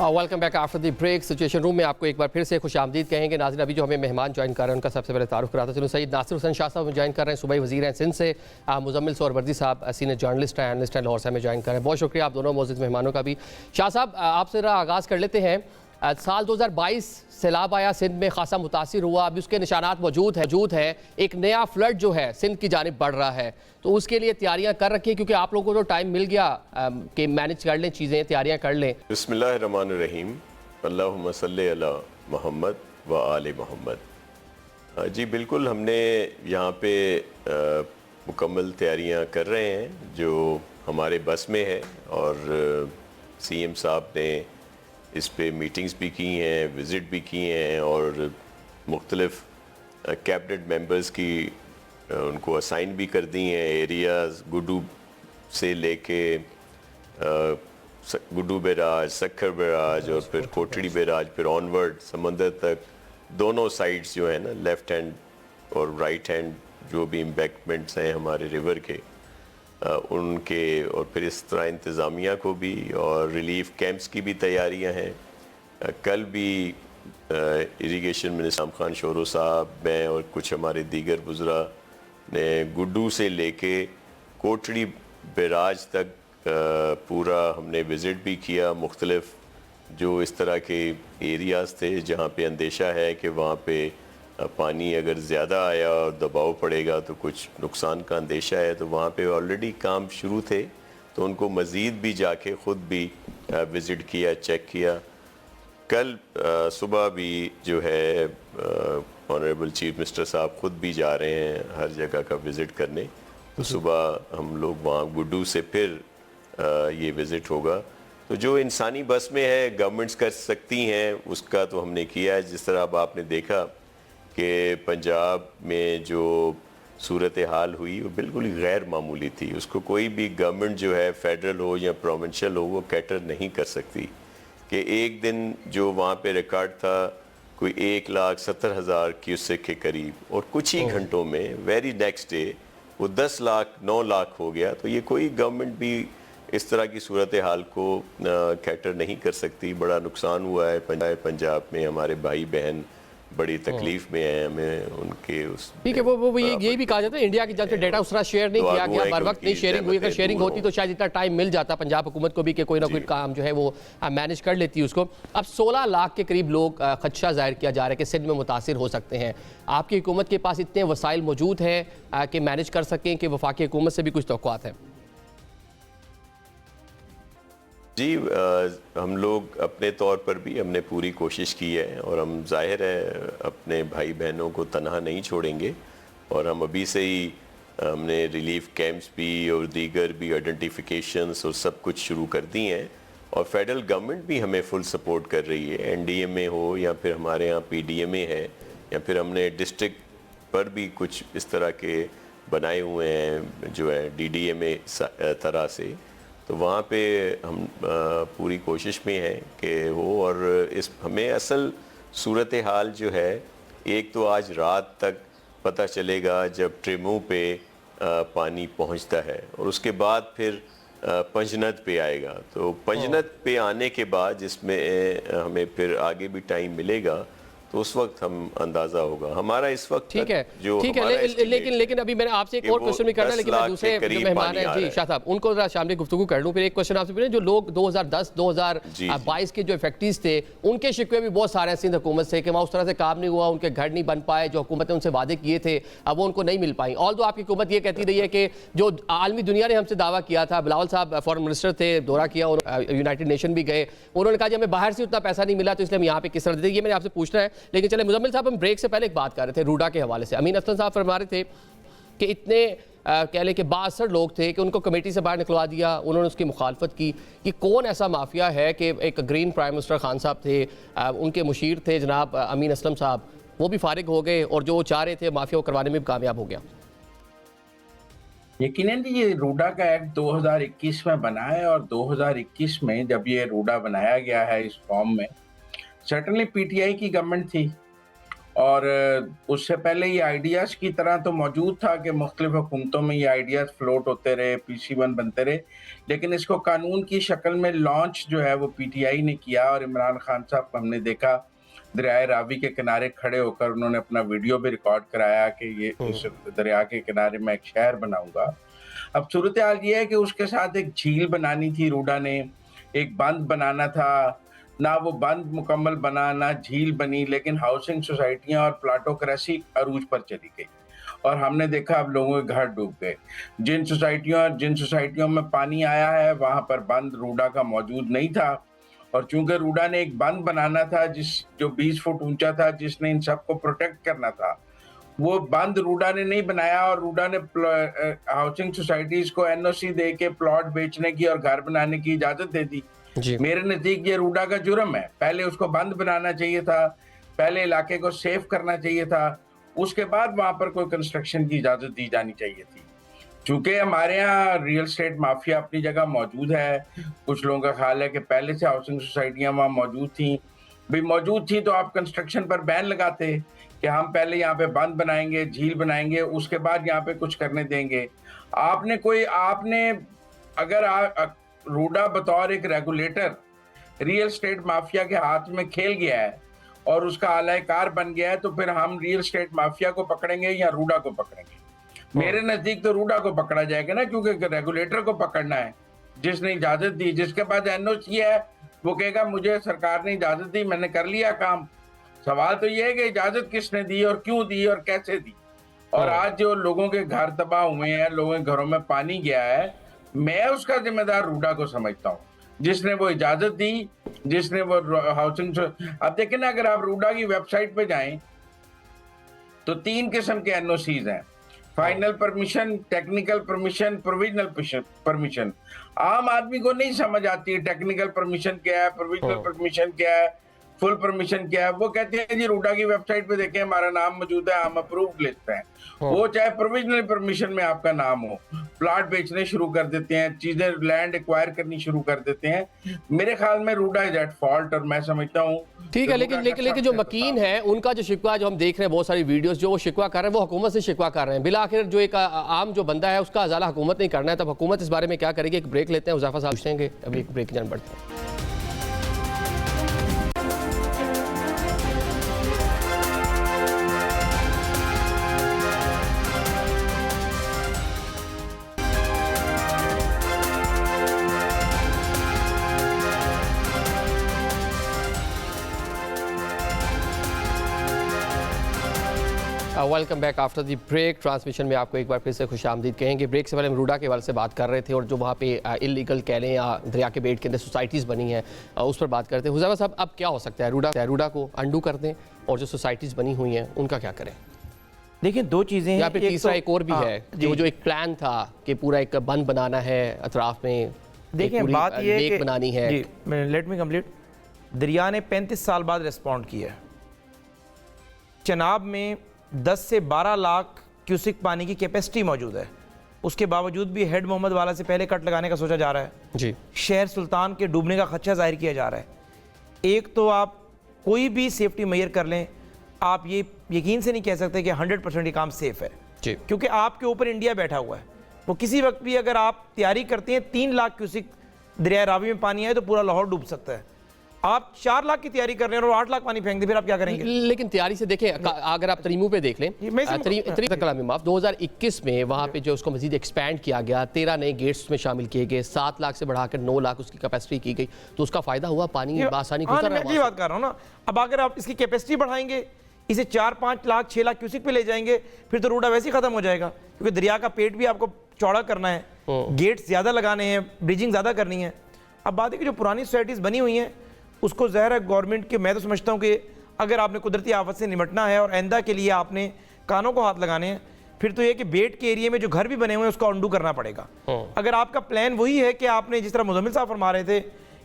Welcome back after the break. Situation room में आपको एक बार फिर से खुशामदीद कहेंगे। नाज़रीन, अभी जो हमें मेहमान ज्वाइन कर रहे हैं उनका सबसे पहले तारुफ कराता चलो। सैयद नासिर हुसैन शाह साहब ज्वाइन कर रहे हैं, सूबाई वज़ीर हैं सिंध से। मुजम्मिल सोहरवर्दी साहब सीनियर जर्नलिस्ट हैं, एनालिस्ट हैं, लाहौर से हमें ज्वाइन कर रहे हैं। बहुत शुक्रिया आप दोनों मौजूद मेहमानों का भी। शाह साहब, आपसे आगाज़ कर लेते हैं। साल 2022 सैलाब आया, सिंध में खासा मुतासिर हुआ, अभी उसके निशानात मौजूद है। एक नया फ्लड जो है सिंध की जानिब बढ़ रहा है, तो उसके लिए तैयारियां कर रखी है, क्योंकि आप लोगों को तो टाइम मिल गया कि मैनेज कर लें चीज़ें, तैयारियां कर लें। बिस्मिल्लाहिर्रहमानिर्रहीम, अल्लाहुम्मा सल्ली अला मोहम्मद व आले मोहम्मद। जी बिल्कुल, हमने यहाँ पे मुकम्मल तैयारियाँ कर रहे हैं जो हमारे बस में है, और सीएम साहब ने इस पे मीटिंग्स भी की हैं, विज़िट भी किए हैं और मुख्तलिफ कैबिनेट मेंबर्स की उनको असाइन भी कर दी हैं एरियाज़, गुड्डू से लेके गुड्डू बैराज, सक्खर बैराज और फिर कोटड़ी बैराज, फिर ऑनवर्ड समंदर तक दोनों साइड्स जो है ना, लेफ़्ट हैंड और राइट हैंड जो भी एम्बैंकमेंट्स हैं हमारे रिवर के उनके, और फिर इस तरह इंतज़ामिया को भी और रिलीफ कैंप्स की भी तैयारियां हैं। कल भी इरिगेशन मिनिस्टर आम खान शोरो साहब, मैं और कुछ हमारे दीगर बुज़रा ने गुड्डू से लेके कोटड़ी बैराज तक पूरा हमने विज़िट भी किया। मुख्तलिफ जो इस तरह के एरियाज़ थे जहाँ पे अंदेशा है कि वहाँ पे पानी अगर ज़्यादा आया और दबाव पड़ेगा तो कुछ नुकसान का अंदेशा है, तो वहाँ पे ऑलरेडी काम शुरू थे, तो उनको मज़ीद भी जाके ख़ुद भी विज़िट किया, चेक किया। कल सुबह भी जो है ऑनरेबल चीफ मिनिस्टर साहब ख़ुद भी जा रहे हैं हर जगह का विज़िट करने, तो सुबह हम लोग वहाँ गुड्डू से फिर ये विज़िट होगा। तो जो इंसानी बस में है गवर्नमेंट्स कर सकती हैं उसका तो हमने किया है। जिस तरह अब आपने देखा कि पंजाब में जो सूरत हाल हुई वो बिल्कुल ही गैर मामूली थी, उसको कोई भी गवर्नमेंट जो है फेडरल हो या प्रोविंशियल हो वो कैटर नहीं कर सकती। कि एक दिन जो वहाँ पे रिकॉर्ड था कोई 1,70,000 क्यूसेक के करीब, और कुछ ही घंटों में वेरी नेक्स्ट डे वो 10 लाख 9 लाख हो गया। तो ये कोई गवर्नमेंट भी इस तरह की सूरत हाल को कैटर नहीं कर सकती। बड़ा नुकसान हुआ है पंजाब में, हमारे भाई बहन बड़ी तकलीफ में है, हमें उनके उस ठीक है। वो यही भी कहा जाता है इंडिया की जब से डेटा उस तरह शेयर नहीं किया गया, बर वक्त नहीं शेयरिंग हुई। अगर शेयरिंग होती तो शायद इतना टाइम मिल जाता पंजाब हुकूमत को भी कि कोई ना कोई काम जो है वो मैनेज कर लेती उसको। अब 16 लाख के करीब लोग खदशा जाहिर किया जा रहा है कि सिंध में मुतासिर हो सकते हैं। आपकी हुकूमत के पास इतने वसाइल मौजूद हैं कि मैनेज कर सकें कि वफाकी हुकूमत से भी कुछ तवक्कुआत हैं? जी, हम लोग अपने तौर पर भी हमने पूरी कोशिश की है और हम जाहिर है अपने भाई बहनों को तनहा नहीं छोड़ेंगे, और हम अभी से ही हमने रिलीफ कैंप्स भी और दीगर भी आइडेंटिफिकेशंस और सब कुछ शुरू कर दी हैं, और फेडरल गवर्नमेंट भी हमें फुल सपोर्ट कर रही है। NDMA हो या फिर हमारे यहाँ PDMA है, या फिर हमने डिस्ट्रिक्ट पर भी कुछ इस तरह के बनाए हुए हैं जो है DDMA तरह से, तो वहाँ पे हम पूरी कोशिश में हैं कि हो। और इस हमें असल सूरत हाल जो है, एक तो आज रात तक पता चलेगा जब ट्रेमू पे पानी पहुँचता है, और उसके बाद फिर पंजनत पे आएगा। तो पंजनत पे आने के बाद जिसमें हमें फिर आगे भी टाइम मिलेगा, तो उस वक्त हम अंदाजा होगा हमारा इस वक्त। ठीक है, जो ठीक है। लेकिन अभी मैंने आपसे एक और क्वेश्चन भी करना है, लेकिन मैं दूसरे जो मेहमान हैं जी शाह साहब उनको जरा शामिल गुफ्तगू कर लूँ। फिर एक क्वेश्चन आपसे पूछे, जो लोग 2010-2022 के जो इफेक्टिव्स थे उनके शिकवे भी बहुत सारे हैं सिंध हुकूमत से कि वहाँ उस तरह से काम नहीं हुआ, उनके घर नहीं बन पाए, जो हुकूमत ने उनसे वादे किए थे अब वो उनको नहीं मिल पाई। ऑल दो आपकी हुकूमत ये कहती रही है कि जो आलमी दुनिया ने हमसे दावा किया था, बिलावल साहब फॉरेन मिनिस्टर थे, दौरा किया और यूनाइटेड नेशन भी गए, उन्होंने कहा कि हमें बाहर से उतना पैसा नहीं मिला तो इसलिए हम यहाँ पे किस तरह देते। ये मैंने आपसे पूछना है। लेकिन चले मुजम्मिल, हम ब्रेक से पहले एक बात कर रहे थे रूडा के हवाले से। अमीन असलम साहब फरमा रहे थे कि इतने कह लें कि बासर लोग थे कि उनको कमेटी से बाहर निकलवा दिया, उन्होंने उसकी मुखालफत की। ये कौन ऐसा माफिया है कि एक ग्रीन प्राइम मिनिस्टर खान साहब थे, उनके मुशीर थे जनाब अमीन असलम साहब, वो भी फारिग हो गए और जो चाह रहे थे माफिया को करवाने में भी कामयाब हो गया। यकीनन ये रूडा का एक्ट 2021 में बना है, और 2021 में जब ये रूडा बनाया गया है इस फॉर्म में, सर्टनली PTI की गवर्नमेंट थी, और उससे पहले ये आइडियाज़ की तरह तो मौजूद था कि मुख्तलिफ हुकूमतों में ये आइडियाज़ फ्लोट होते रहे, PC1 बनते रहे, लेकिन इसको कानून की शक्ल में लॉन्च जो है वो PTI ने किया। और इमरान खान साहब को हमने देखा दरिया रावी के किनारे खड़े होकर उन्होंने अपना वीडियो भी रिकॉर्ड कराया कि ये इस दरिया के किनारे मैं एक शहर बनाऊंगा। अब सूरत हाल ये है कि उसके साथ एक झील बनानी थी, रूडा ने एक बंद बनाना था, ना वो बंद मुकम्मल बना ना झील बनी, लेकिन हाउसिंग सोसाइटियां और प्लाटोक्रेसी अरूज पर चली गई, और हमने देखा अब लोगों के घर डूब गए। जिन सोसाइटियों में पानी आया है वहां पर बंद रूडा का मौजूद नहीं था, और चूंकि रूडा ने एक बंद बनाना था जो 20 फुट ऊंचा था, जिसने इन सबको प्रोटेक्ट करना था, वो बंद रूडा ने नहीं बनाया, और रूडा ने हाउसिंग सोसाइटीज को NOC दे के प्लॉट बेचने की और घर बनाने की इजाजत दे दी। जी। मेरे नजदीक ये रूडा का जुर्म है। पहले उसको बंद बनाना चाहिए था, पहले इलाके को सेफ करना चाहिए था, उसके बाद वहां पर कोई कंस्ट्रक्शन की इजाजत दी जानी चाहिए थी। चूंकि हमारे यहाँ रियल स्टेट माफिया अपनी जगह मौजूद है, कुछ लोगों का ख्याल है कि पहले से हाउसिंग सोसाइटियां वहां मौजूद थी, भी मौजूद थी तो आप कंस्ट्रक्शन पर बैन लगाते कि हम पहले यहाँ पे बंद बनाएंगे, झील बनाएंगे, उसके बाद यहाँ पे कुछ करने देंगे। आपने अगर रूडा बतौर एक रेगुलेटर रियल स्टेट माफिया के हाथ में खेल गया है और उसका आलाकार बन गया है, तो फिर हम रियल स्टेट माफिया को पकड़ेंगे या रूडा को पकड़ेंगे? मेरे नजदीक तो रूडा को पकड़ा जाएगा ना, क्योंकि रेगुलेटर को पकड़ना है, जिसने इजाजत दी, जिसके पास एनओसी है, वो कहेगा मुझे सरकार ने इजाजत दी, मैंने कर लिया काम। सवाल तो ये है कि इजाजत किसने दी और क्यों दी और कैसे दी। और आज जो लोगों के घर तबाह हुए हैं, लोगों के घरों में पानी गया है, मैं उसका जिम्मेदार रूडा को समझता हूँ, जिसने वो इजाजत दी, जिसने वो हाउसिंग। अब देखें ना, अगर आप रूडा की वेबसाइट पे जाएं तो 3 किस्म के एनओसीज हैं, final permission, technical permission, provisional permission. आम आदमी को नहीं समझ आती है टेक्निकल परमिशन क्या है, प्रोविजनल परमिशन क्या है, फुल परमिशन क्या है। वो कहते हैं जी रूडा की वेबसाइट पे देखें हमारा नाम मौजूद है, हम अप्रूव्ड लिस्ट हैं। वो चाहे प्रोविजनल परमिशन में आपका नाम हो, प्लॉट बेचने शुरू कर देते हैं, चीजें लैंड एक्वायर करनी शुरू कर देते हैं। मेरे ख्याल में रूडा इज एट फॉल्ट, और मैं समझता हूँ ठीक है। लेकिन जो मकीन है उनका जो शिकवा जो हम देख रहे हैं, बहुत सारी वीडियोस जो वो शिकवा कर रहे हैं, वो हुकूमत से शिकवा कर रहे हैं। बिला आखिर जो एक आम जो बंदा है उसका अजाला हुकूमत नहीं करना है, तब हुकूमत इस बारे में क्या करेगी? एक ब्रेक लेते हैं, हुज़ैफा साहब पूछेंगे, अभी एक ब्रेक की जान बढ़ते हैं। Welcome back after the break. Transmission में आपको एक बार फिर से खुशामदीद कहेंगे। ब्रेक से पहले हम रूडा के हवाले से बात कर रहे थे और जो वहाँ पे इलीगल कह लें या दरिया के बेट के अंदर सोसाइटीज़ बनी हैं उस पर बात करते हैं। हुज़ैफा साहब, अब क्या हो सकता है? रूडा को अंडू कर दें और जो सोसाइटीज़ बनी हुई हैं उनका क्या करें? देखिए, 2 चीज़ें हैं। या फिर तीसरा एक और भी है जो एक प्लान था कि पूरा एक बंद बनाना है अतराफ में। देखिए, बात ये है कि बनानी है। Let me complete. दरिया ने 35 साल बाद रिस्पॉन्ड किया। चनाब में 10 से 12 लाख क्यूसिक पानी की कैपेसिटी मौजूद है, उसके बावजूद भी हेड मोहम्मद वाला से पहले कट लगाने का सोचा जा रहा है जी। शहर सुल्तान के डूबने का खदशा जाहिर किया जा रहा है। एक तो आप कोई भी सेफ्टी मेजर कर लें, आप ये यकीन से नहीं कह सकते कि 100% ये काम सेफ है जी, क्योंकि आपके ऊपर इंडिया बैठा हुआ है। वो किसी वक्त भी अगर आप तैयारी करते हैं 3 लाख क्यूसिक दरिया रावी में पानी आए तो पूरा लाहौर डूब सकता है। आप 4 लाख की तैयारी कर रहे हैं और 8 लाख पानी फेंक दे, फिर आप क्या करेंगे? लेकिन तैयारी से देखें, अगर आप तरीमू पे देख लें, 2021 में वहाँ पे जो उसको मजीद एक्सपैंड किया गया, 13 नए गेट्स में शामिल किए गए, 7 लाख से बढ़ाकर 9 लाख उसकी कैपेसिटी की गई, तो उसका फायदा हुआ, पानी आसानी गुजर रहा है। मैं ये बात कर रहा हूँ ना। अब अगर आप इसकी कैपेसिटी बढ़ाएंगे, इसे 4-5 लाख 6 लाख क्यूसिक पे ले जाएंगे, फिर तो रूडा वैसे ही खत्म हो जाएगा, क्योंकि दरिया का पेट भी आपको चौड़ा करना है, गेट्स ज्यादा लगाने हैं, ब्रिजिंग ज्यादा करनी है। अब बात है कि जो पुरानी सोसाइटीज बनी हुई हैं उसको ज़ाहिर है गवर्नमेंट के, मैं तो समझता हूँ कि अगर आपने कुदरती आफत से निपटना है और आइंदा के लिए आपने कानों को हाथ लगाने हैं, फिर तो ये कि बेट के एरिया में जो घर भी बने हुए हैं उसको अंडू करना पड़ेगा। अगर आपका प्लान वही है कि आपने, जिस तरह मुजम्मिल साहब फरमा रहे थे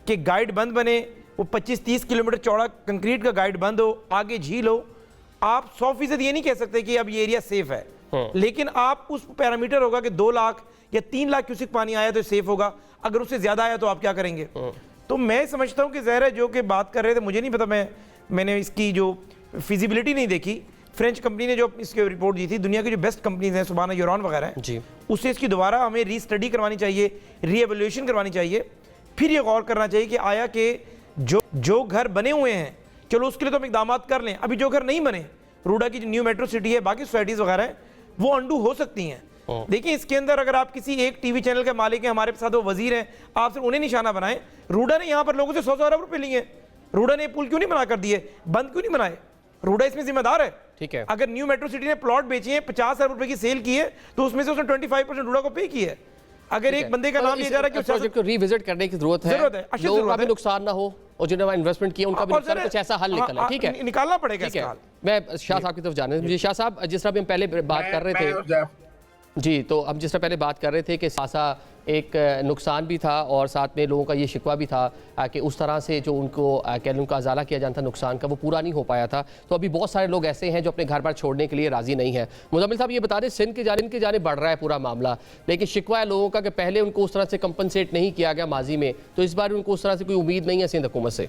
कि गाइड बंद बने, वो 25-30 किलोमीटर चौड़ा कंक्रीट का गाइड बंद हो, आगे झील हो, आप 100% ये नहीं कह सकते कि अब ये एरिया सेफ है, लेकिन आप उस पैरामीटर होगा कि 2 लाख या 3 लाख क्यूसिक पानी आया तो सेफ होगा, अगर उससे ज्यादा आया तो आप क्या करेंगे? तो मैं समझता हूं कि ज़ाहिर है जो कि बात कर रहे थे, मुझे नहीं पता, मैंने इसकी जो फिजिबिलिटी नहीं देखी। फ्रेंच कंपनी ने जो इसकी रिपोर्ट दी थी, दुनिया की जो बेस्ट कंपनीज हैं, सुबाना यूरॉन वगैरह हैं जी, उससे इसकी दोबारा हमें रीस्टडी करवानी चाहिए, रीएवल्यूएशन करवानी चाहिए, फिर ये गौर करना चाहिए कि आया कि जो घर बने हुए हैं, चलो उसके लिए तो हम इकदाम कर लें, अभी जो घर नहीं बने, रूडा की जो न्यू मेट्रो सिटी है, बाकी सोसाइटीज़ वगैरह हैं, वो अंडू हो सकती हैं। देखिए, इसके अंदर अगर आप किसी एक टीवी चैनल के मालिक हैं, हमारे साथ वो वजीर हैं, आप सिर्फ उन्हें निशाना बनाएं। रूडा ने यहाँ पर लोगों से 100 अरब रुपए लिए, रूडा ने पुल क्यों नहीं बना कर दिए, बंद क्यों नहीं बनाए? रूडा इसमें जिम्मेदार है, ठीक है। अगर न्यू मेट्रो सिटी ने प्लॉट बेचे हैं, 50 अरब रुपए की सेल की है, तो उसमें से उसने 25% रूडा को पे की है। अगर एक बंदे का नाम लिया जा रहा है कि प्रोजेक्ट को रीविजिट करने की जरूरत है, लोगों का भी नुकसान ना हो और जिन्होंने इन्वेस्टमेंट किया उनका भी नुकसान, कुछ ऐसा हल निकले, ठीक है, निकालना पड़ेगा इसका हल। मैं शाह साहब की तरफ जाने, मुझे शाह साहब, जिस तरह हम पहले बात कर रहे थे, जी, तो हम जिस तरह पहले बात कर रहे थे कि सासा एक नुकसान भी था और साथ में लोगों का ये शिकवा भी था कि उस तरह से जो उनको कह लें उनका अजाला किया जाना था नुकसान का, वो पूरा नहीं हो पाया था। तो अभी बहुत सारे लोग ऐसे हैं जो अपने घर बार छोड़ने के लिए राज़ी नहीं है। मुज़म्मिल साहब ये बता दें, सिंध के जाने बढ़ रहा है पूरा मामला, लेकिन शिकवा है लोगों का कि पहले उनको उस तरह से कंपनसेट नहीं किया गया माजी में, तो इस बार उनको उस तरह से कोई उम्मीद नहीं है सिंध हुकूमत से।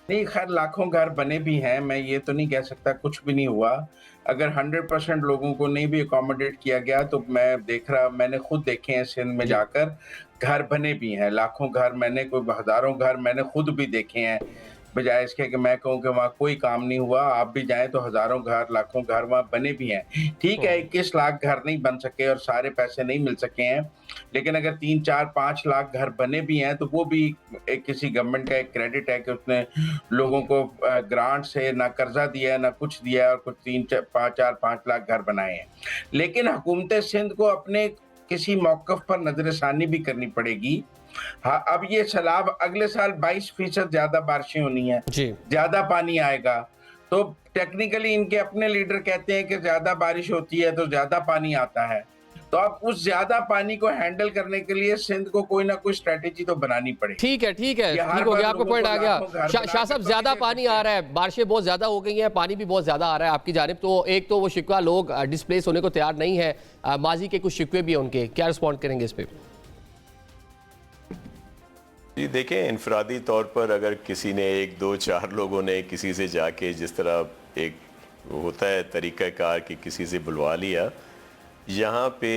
नहीं, खैर लाखों घर बने भी हैं, मैं ये तो नहीं कह सकता कुछ भी नहीं हुआ। अगर 100% लोगों को नहीं भी अकोमोडेट किया गया तो मैंने खुद देखे हैं सिंध में जाकर, घर बने भी हैं, लाखों घर, मैंने कोई हजारों घर मैंने खुद भी देखे हैं। बजाय इसके कि मैं कहूँ कि वहाँ कोई काम नहीं हुआ, आप भी जाएं तो हजारों घर, लाखों घर वहाँ बने भी हैं। ठीक है, 21 लाख घर नहीं बन सके और सारे पैसे नहीं मिल सके हैं, लेकिन अगर 3, 4, 5 लाख घर बने भी हैं तो वो भी एक किसी गवर्नमेंट का एक क्रेडिट है कि उसने लोगों को ग्रांट से ना कर्जा दिया है ना कुछ दिया है और कुछ 5 लाख घर बनाए हैं। लेकिन हुकूमत सिंध को अपने किसी मौक़िफ़ पर नजरसानी भी करनी पड़ेगी। हाँ, अब ये सैलाब अगले साल 22% ज्यादा बारिशें होनी है, ज्यादा पानी आएगा, तो टेक्निकली इनके अपने लीडर कहते हैं कि ज्यादा बारिश होती है तो ज्यादा पानी आता है। तो अब उस ज्यादा पानी को हैंडल करने के लिए सिंध को कोई ना कोई स्ट्रेटेजी तो बनानी पड़ेगी। ठीक है, ठीक हो गया, आपका पॉइंट आ गया। शाह साहब, ज्यादा पानी आ रहा है, बारिशें बहुत ज्यादा हो गई हैं, पानी भी बहुत ज्यादा आ रहा है आपकी जानिब, तो एक तो वो शिकवा लोग डिस्प्लेस होने को तैयार नहीं है, माजी के कुछ शिकवे भी हैं उनके, क्या रिस्पॉन्ड करेंगे इस पे? जी देखें, इनफरादी तौर पर अगर किसी ने 1, 2, 4 लोगों ने किसी से जाके जिस तरह एक होता है तरीक़ाकार कि किसी से बुलवा लिया, यहाँ पे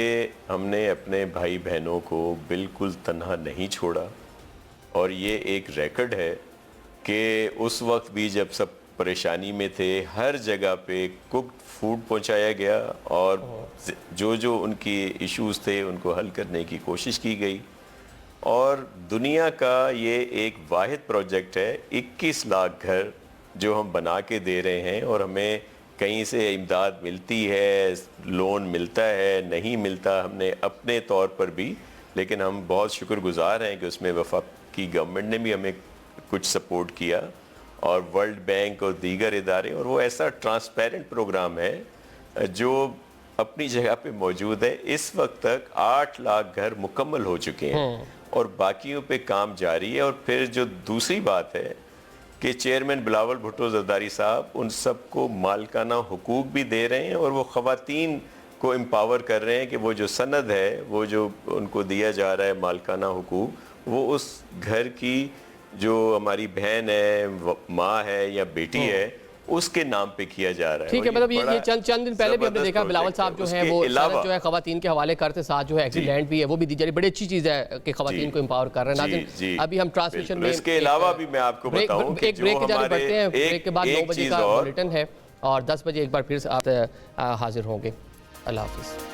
हमने अपने भाई बहनों को बिल्कुल तन्हा नहीं छोड़ा। और ये एक रिकॉर्ड है कि उस वक्त भी जब सब परेशानी में थे, हर जगह पे कुक्ड फूड पहुँचाया गया और जो उनकी इश्यूज़ थे उनको हल करने की कोशिश की गई। और दुनिया का ये एक वाहिद प्रोजेक्ट है, 21 लाख घर जो हम बना के दे रहे हैं, और हमें कहीं से इमदाद मिलती है, लोन मिलता है, नहीं मिलता, हमने अपने तौर पर भी, लेकिन हम बहुत शुक्रगुजार हैं कि उसमें वफाकी गवर्नमेंट ने भी हमें कुछ सपोर्ट किया, और वर्ल्ड बैंक और दीगर इदारे, और वो ऐसा ट्रांसपेरेंट प्रोग्राम है जो अपनी जगह पे मौजूद है। इस वक्त तक 8 लाख घर मुकम्मल हो चुके हैं और बाकियों पे काम जारी है। और फिर जो दूसरी बात है कि चेयरमैन बिलावल भुट्टो जरदारी साहब उन सबको मालकाना हुकूक भी दे रहे हैं और वो ख़वातीन को एम्पावर कर रहे हैं कि वो जो सनद है, वो जो उनको दिया जा रहा है मालकाना हुकूक, वो उस घर की जो हमारी बहन है, माँ है या बेटी है, उसके नाम पे किया जा रहा है। ठीक है, मतलब ये चंद दिन पहले भी हमने देखा बिलावल साहब जो है वो जो है खवातीन के हवाले करते, साथ जो है एक्सिट लैंड भी है वो भी दी जा रही, बड़ी अच्छी चीज़ है कि खवातीन को एम्पावर कर रहे हैं। अभी हम ट्रांसमिशन में इसके अलावा भी मैं आपको बताऊं कि एक ब्रेक के जाने बढ़ते हैं, ब्रेक के बाद 9 बजे का बुलेटिन है और 10 बजे एक बार फिर से आप हाजिर होंगे। अल्लाह हाफिज़।